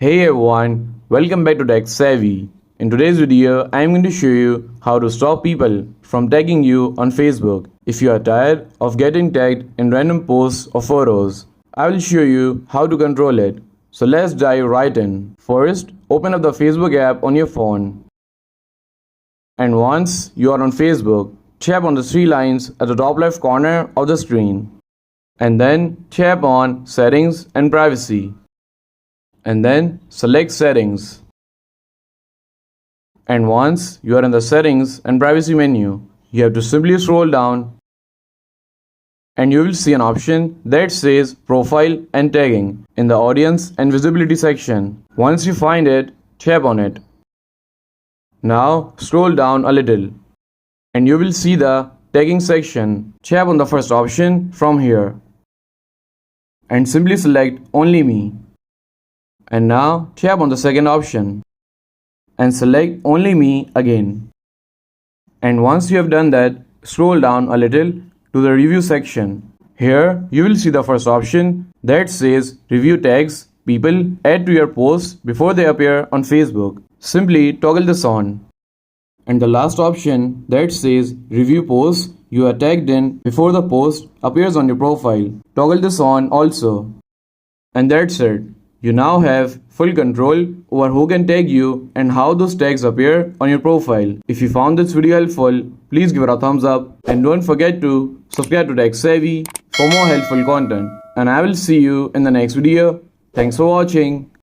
Hey everyone, welcome back to Tech Savvy. In today's video, I am going to show you how to stop people from tagging you on Facebook. If you are tired of getting tagged in random posts or photos, I will show you how to control it. So let's dive right in. First, open up the Facebook app on your phone. And once you are on Facebook, tap on the three lines at the top left corner of the screen. And then tap on Settings and Privacy. And then select Settings. And once you are in the Settings and Privacy menu, you have to simply scroll down and you will see an option that says Profile and Tagging in the Audience and Visibility section. Once you find it, tap on it. Now scroll down a little and you will see the Tagging section. Tap on the first option from here and simply select Only Me. And now tap on the second option and select Only Me again. And once you have done that, scroll down a little to the review section. Here you will see the first option that says Review tags people add to your posts before they appear on Facebook. Simply toggle this on. And the last option that says Review posts you are tagged in before the post appears on your profile. Toggle this on also. And that's it. You now have full control over who can tag you and how those tags appear on your profile. If you found this video helpful, please give it a thumbs up and don't forget to subscribe to Tech Savvy for more helpful content. And I will see you in the next video. Thanks for watching.